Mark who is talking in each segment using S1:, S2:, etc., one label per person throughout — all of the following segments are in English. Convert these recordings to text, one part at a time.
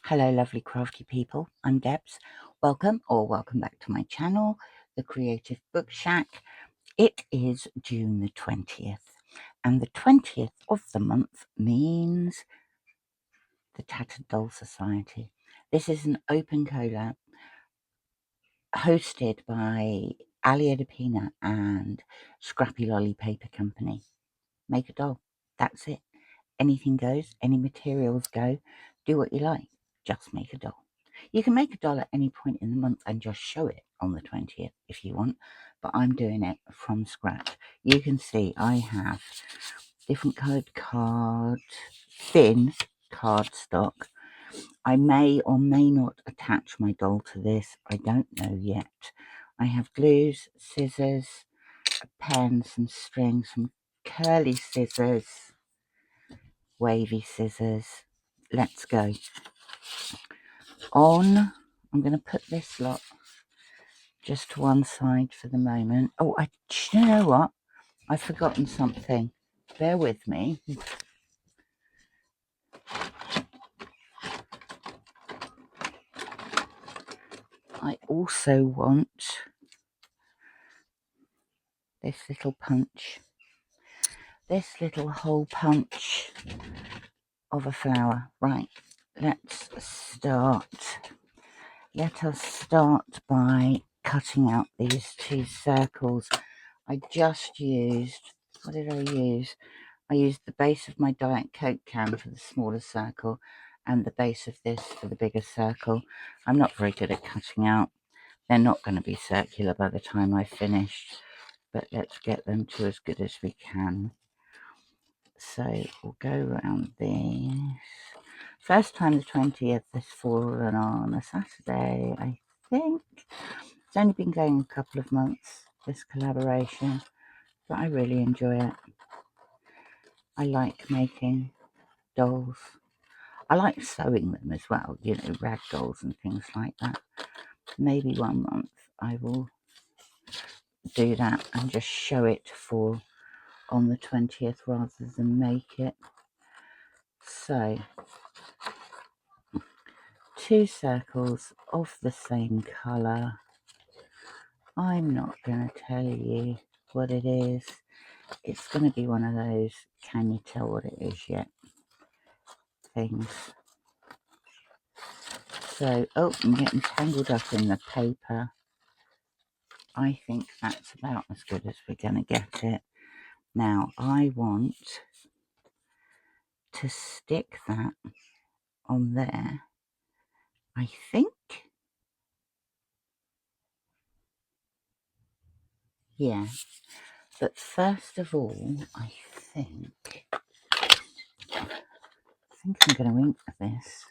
S1: Hello lovely crafty people, I'm Debs. Welcome back to my channel, The Creative Book Shack. It is June the 20th and the 20th of the month means the Tattered Doll Society. This is an open collab hosted by Ali Edipina and Scrappy Lolly Paper Company. Make a doll, that's it. Anything goes, any materials go, do what you like, just make a doll. You can make a doll at any point in the month and just show it on the 20th if you want, but I'm doing it from scratch. You can see I have different coloured card, thin cardstock. I may or may not attach my doll to this, I don't know yet. I have glues, scissors, a pen, some string, some curly scissors, wavy scissors. Let's go. I'm going to put this lot just to one side for the moment. Oh, you know what? I've forgotten something. Bear with me. I also want this little punch. This little hole punch of a flower. Right, let's start. Let us start by cutting out these two circles. I just used, what did I use? I used the base of my Diet Coke can for the smaller circle and the base of this for the bigger circle. I'm not very good at cutting out. They're not going to be circular by the time I've finished, but let's get them to as good as we can. So we'll go around this. First time the 20th has fallen on a Saturday, I think. It's only been going a couple of months, this collaboration, but I really enjoy it. I like making dolls. I like sewing them as well, you know, rag dolls and things like that. Maybe one month I will do that and just show it for on the 20th rather than make it. So, two circles of the same colour. I'm not going to tell you what it is. It's going to be one of those, can you tell what it is yet things. So, oh, I'm getting tangled up in the paper. I think that's about as good as we're going to get it. Now, I want to stick that on there, I think. Yeah, but first of all, I think I'm going to ink this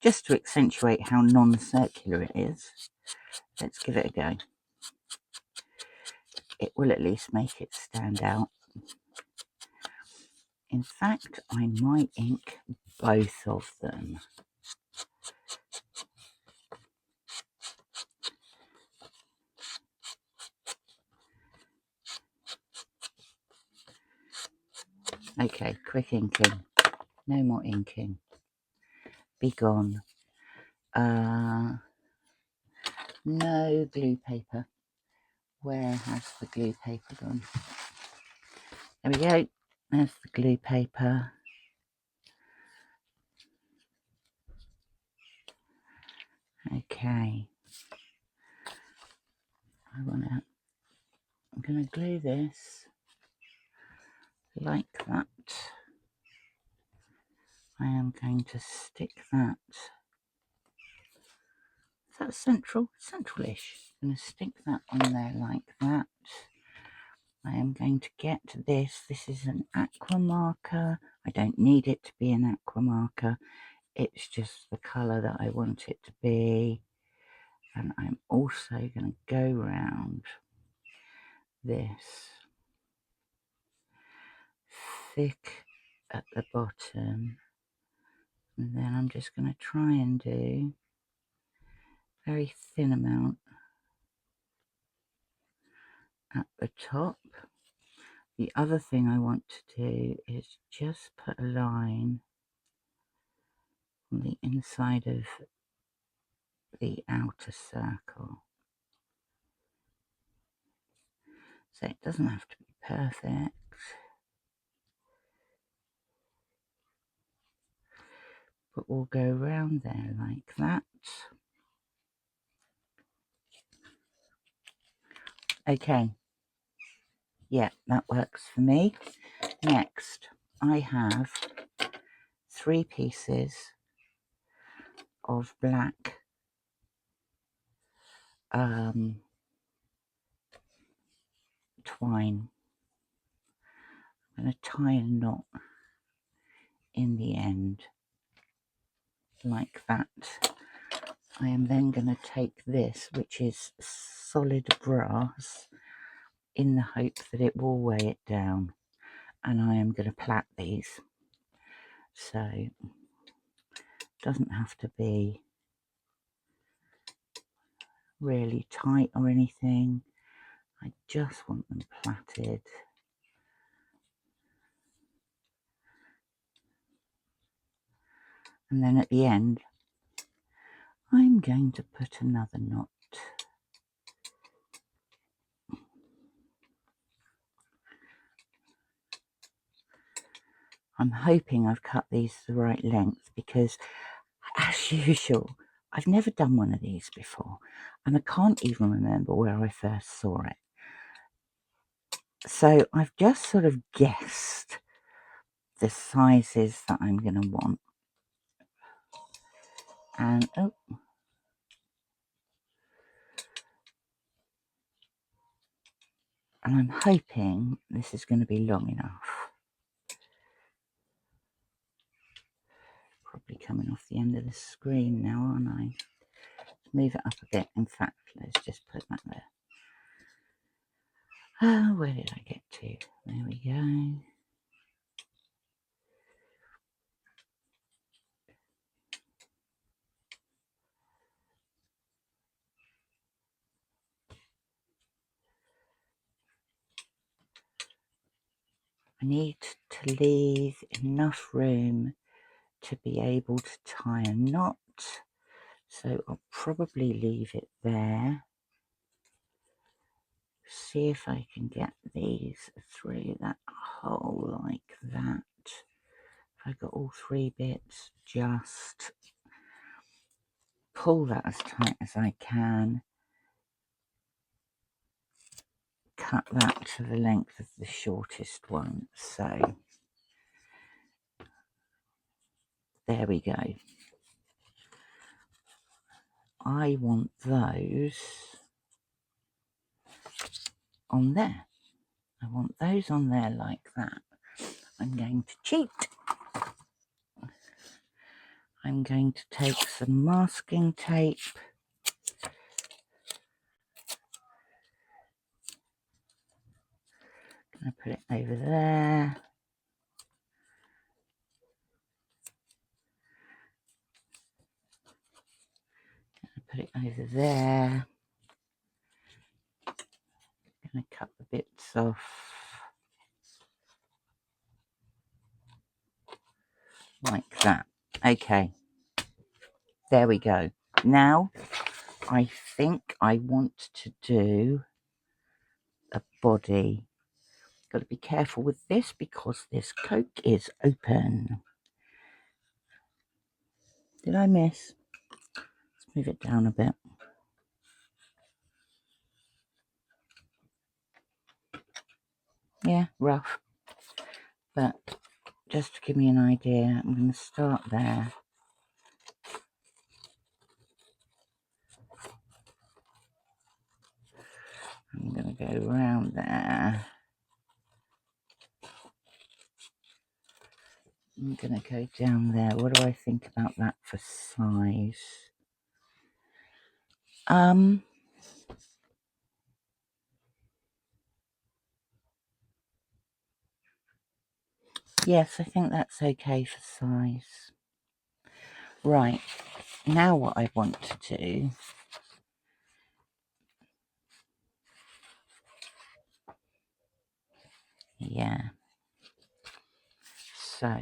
S1: just to accentuate how non-circular it is. Let's give it a go. It will at least make it stand out. In fact, I might ink both of them. Okay, quick inking. No more inking. Be gone. No glue paper. Where has the glue paper gone? There we go. There's the glue paper. Okay. I'm gonna glue this like that. I am going to stick that. Is that central? Central-ish. I'm going to stick that on there like that. I am going to get this. This is an aqua marker. I don't need it to be an aqua marker. It's just the colour that I want it to be. And I'm also going to go round this thick at the bottom. And then I'm just going to try and do a very thin amount at the top. The other thing I want to do is just put a line on the inside of the outer circle. So it doesn't have to be perfect, but we'll go around there like that. Okay, yeah, that works for me. Next, I have 3 pieces of black twine. I'm going to tie a knot in the end like that. I am then going to take this, which is solid brass, in the hope that it will weigh it down, and I am going to plait these. So it doesn't have to be really tight or anything. I just want them plaited. And then at the end, I'm going to put another knot. I'm hoping I've cut these the right length because, as usual, I've never done one of these before, and I can't even remember where I first saw it. So I've just sort of guessed the sizes that I'm going to want. And oh, and I'm hoping this is going to be long enough. Probably coming off the end of the screen now, aren't I? Let's move it up a bit. In fact, let's just put that there. Oh, where did I get to? There we go. I need to leave enough room to be able to tie a knot, so I'll probably leave it there. See if I can get these through that hole like that. If I got all 3 bits, just pull that as tight as I can, cut that to the length of the shortest one. So there we go. I want those on there. I want those on there like that. I'm going to cheat. I'm going to take some masking tape. Gonna put it over there. Gonna put it over there. Gonna cut the bits off like that. Okay, there we go. Now I think I want to do a body. Got to be careful with this because this Coke is open. Did I miss? Let's move it down a bit. Yeah, rough. But just to give me an idea, I'm going to start there. I'm going to go around there. I'm going to go down there. What do I think about that for size? Yes, I think that's okay for size. Right, now what I want to do so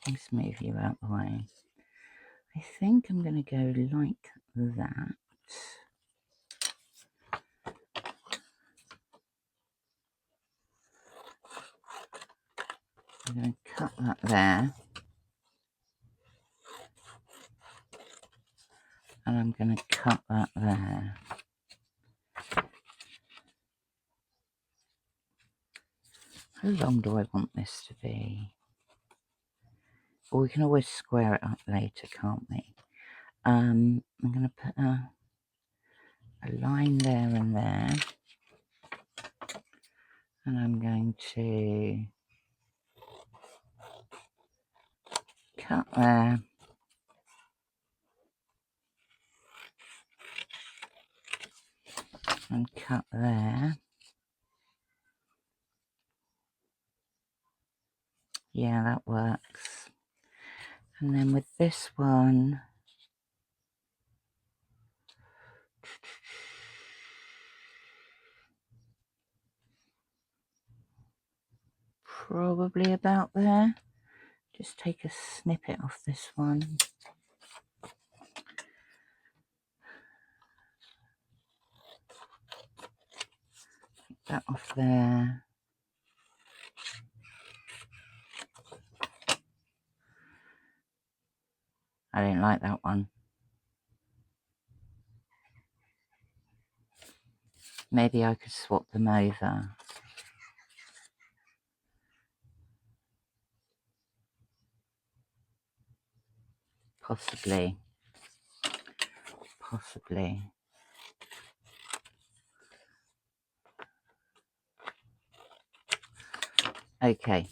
S1: Let's move you out the way. I think I'm going to go like that. I'm going to cut that there. And I'm going to cut that there. How long do I want this to be? Well, we can always square it up later, can't we? I'm going to put a line there and there. And I'm going to cut there. And cut there. Yeah, that works. And then with this one, probably about there. Just take a snippet off this one. Take that off there. I didn't like that one. Maybe I could swap them over. Possibly. Possibly. Okay,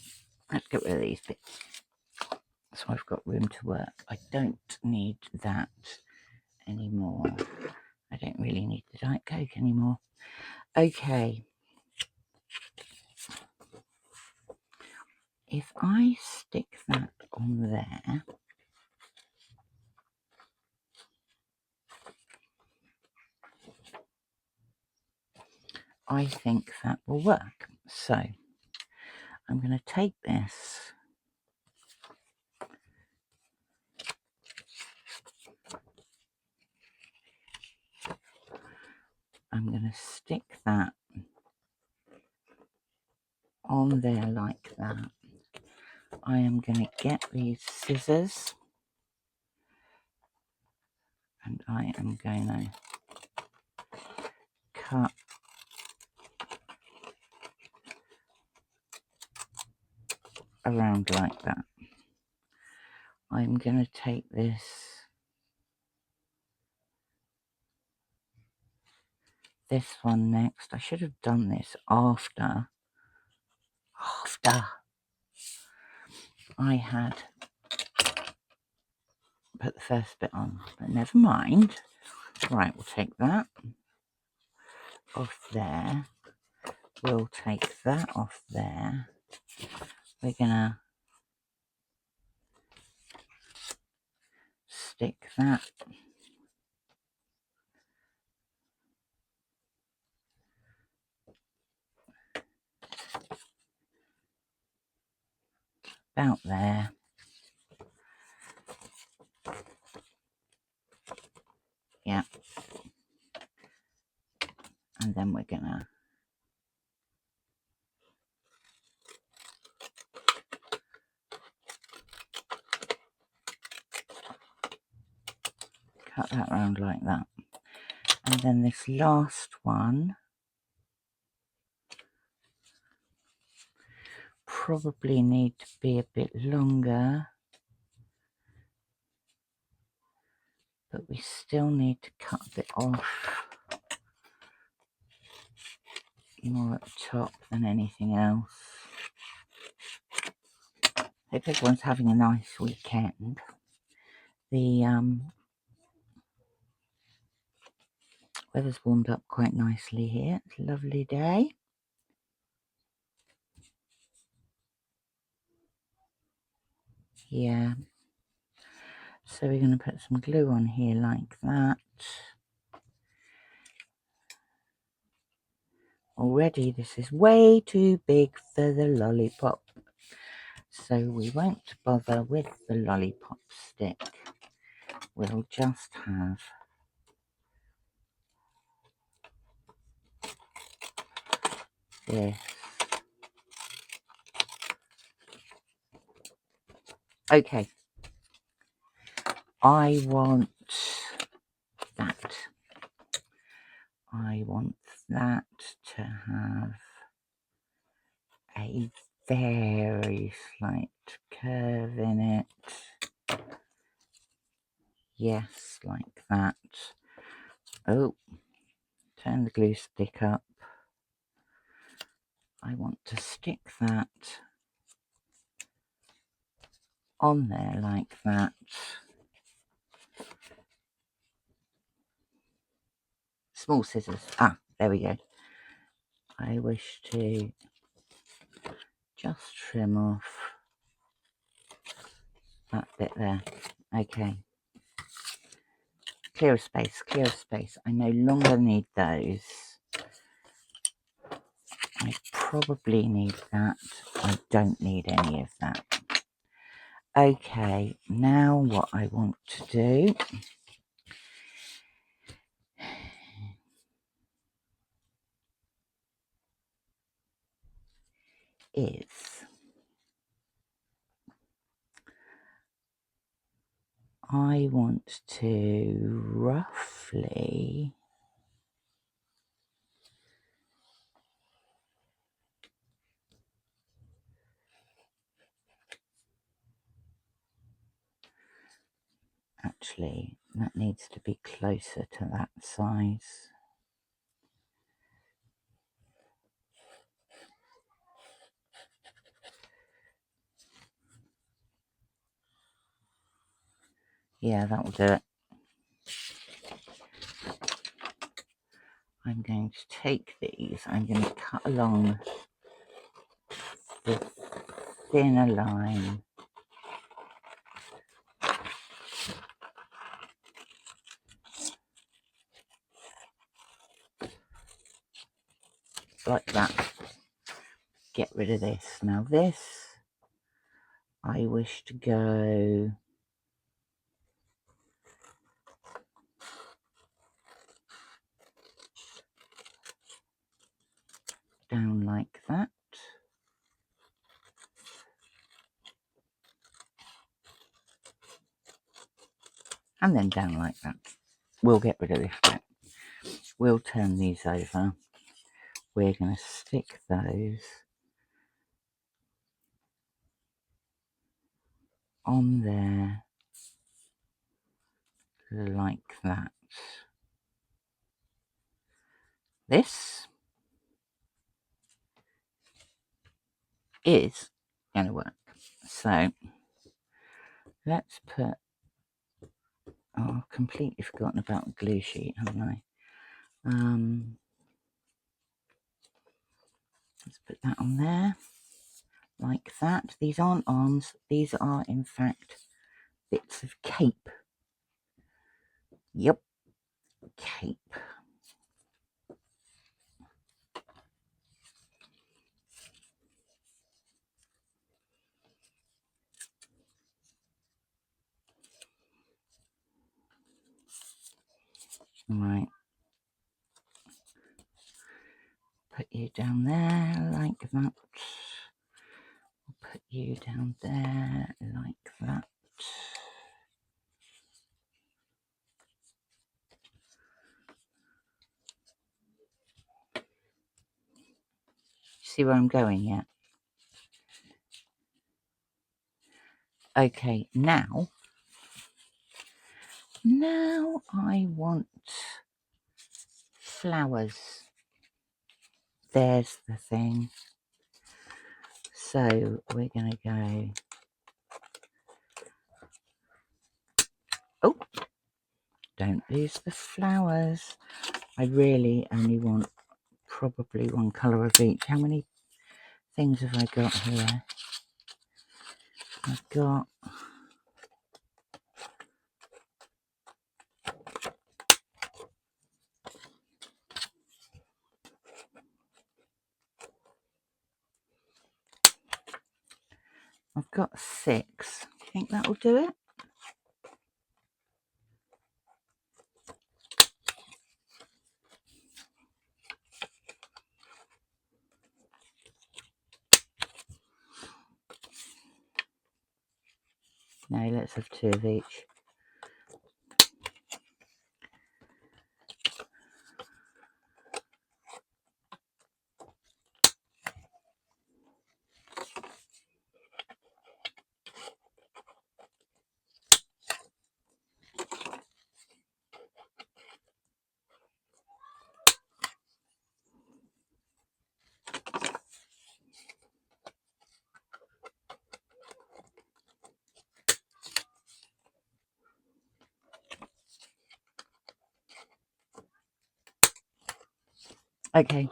S1: let's get rid of these bits. So I've got room to work. I don't need that anymore. I don't really need the Diet Coke anymore. Okay. If I stick that on there, I think that will work. So I'm going to take this I'm going to stick that on there like that. I am going to get these scissors and I am going to cut around like that. I'm going to take this one next. I should have done this after I had put the first bit on, but never mind. Right, we'll take that off there. We'll take that off there. We're gonna stick that about there. Yeah. And then we're gonna cut that round like that. And then this last one probably need to be a bit longer, but we still need to cut a bit off more at the top than anything else. Hope everyone's having a nice weekend. The weather's warmed up quite nicely here. It's a lovely day. Yeah. So we're going to put some glue on here like that. Already this is way too big for the lollipop. So we won't bother with the lollipop stick. We'll just have this. Okay. I want that. I want that to have a very slight curve in it. Yes, like that. Oh, turn the glue stick up. I want to stick that on there like that. Small scissors. Ah, there we go. I wish to just trim off that bit there. Okay. Clear space, clear space. I no longer need those. I probably need that. I don't need any of that. Okay, now what I want to do is I want to roughly actually that needs to be closer to that size. Yeah, that will do it. I'm going to take these, I'm going to cut along the thinner line. Like that. Get rid of this. Now this, I wish to go down like that. And then down like that. We'll get rid of this bit. We'll turn these over. We're going to stick those on there like that. This is going to work. So let's put, oh, I've completely forgotten about the glue sheet, haven't I? Let's put that on there like that. These aren't arms, these are in fact bits of cape. Yep, cape. Right, put you down there like that. Put you down there like that. See where I'm going yet? Okay, now I want flowers. There's the thing. So we're going to go, oh, don't lose the flowers. I really only want probably one colour of each. How many things have I got here? I've got I've got 6. Do you think that'll do it? No, let's have 2 of each. Okay,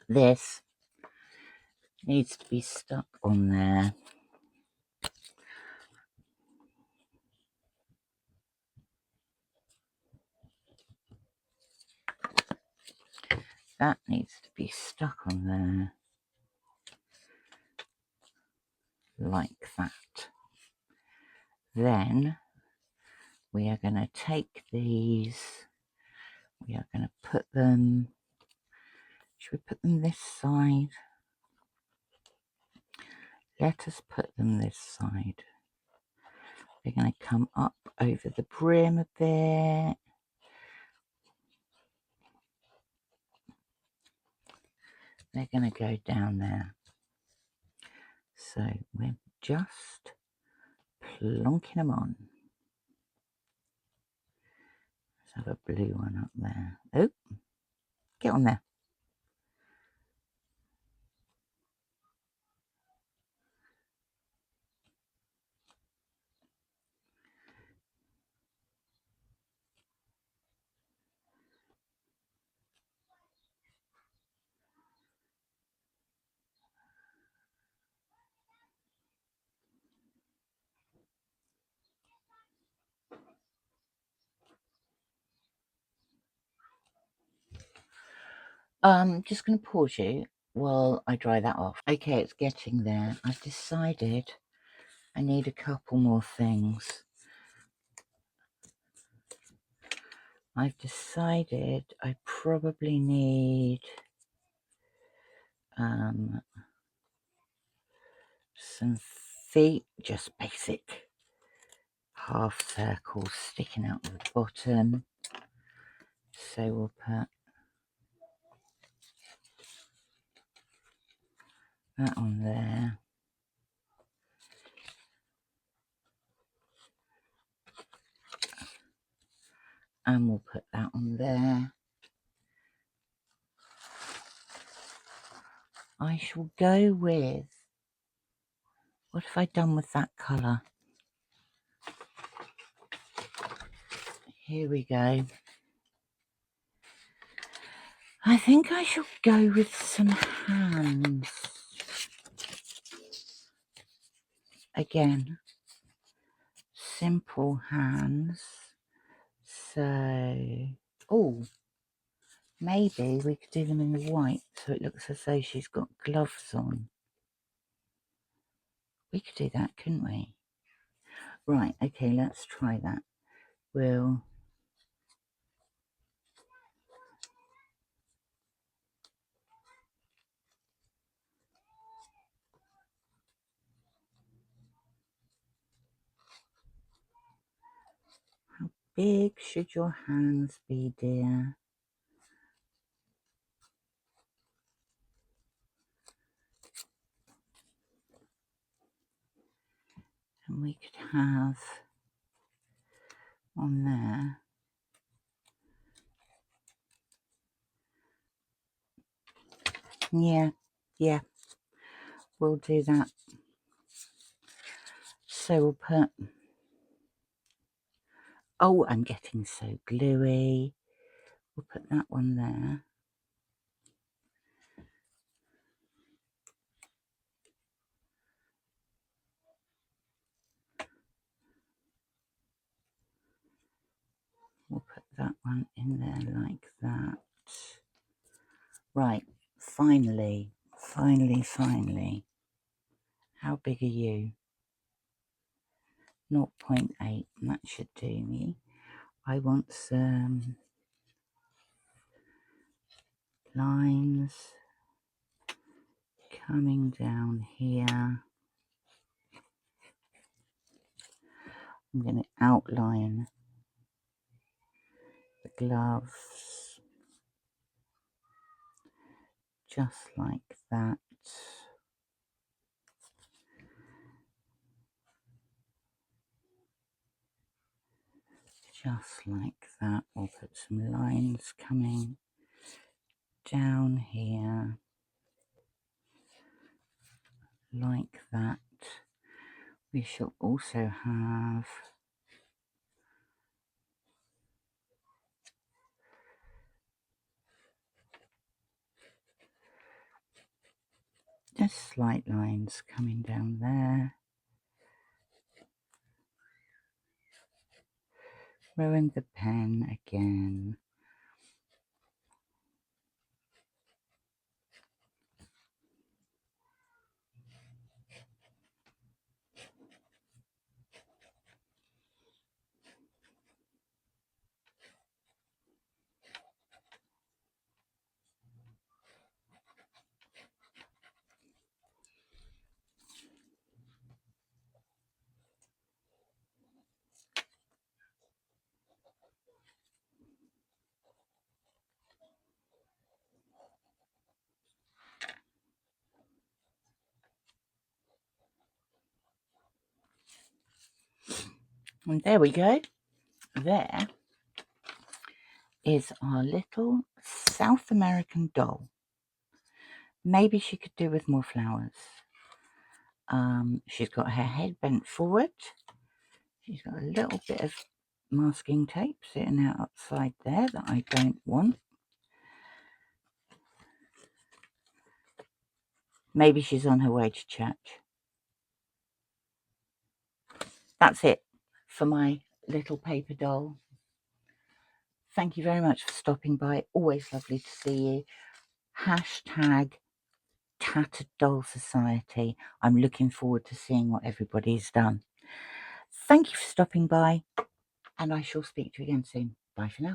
S1: this needs to be stuck on there. That needs to be stuck on there. Like that. Then we are going to take these, we are going to put them, should we put them this side? Let us put them this side. They're going to come up over the brim a bit. They're going to go down there. So we're just plonking them on. Let's have a blue one up there. Oh, get on there. Just going to pause you while I dry that off. Okay, it's getting there. I've decided I need a couple more things. I've decided I probably need some feet, just basic half circles sticking out of the bottom. So we'll put that on there. And we'll put that on there. I shall go with, what have I done with that colour? Here we go. I think I shall go with some hands. Again, simple hands. So, oh, maybe we could do them in the white so it looks as though she's got gloves on. We could do that, couldn't we? Right, okay, let's try that. We'll how big should your hands be, dear? And we could have on there. Yeah, we'll do that. So we'll put, oh, I'm getting so gluey. We'll put that one there. We'll put that one in there like that. Right, finally. How big are you? 0.8. That should do me. I want some lines coming down here. I'm going to outline the gloves just like that. Just like that. We'll put some lines coming down here like that. We shall also have just slight lines coming down there. Throwing the pen again. And there we go. There is our little South American doll. Maybe she could do with more flowers. She's got her head bent forward. She's got a little bit of masking tape sitting out outside there that I don't want. Maybe she's on her way to church. That's it for my little paper doll. Thank you very much for stopping by. Always lovely to see you. Hashtag Tattered Doll Society. I'm looking forward to seeing what everybody's done. Thank you for stopping by, and I shall speak to you again soon. Bye for now.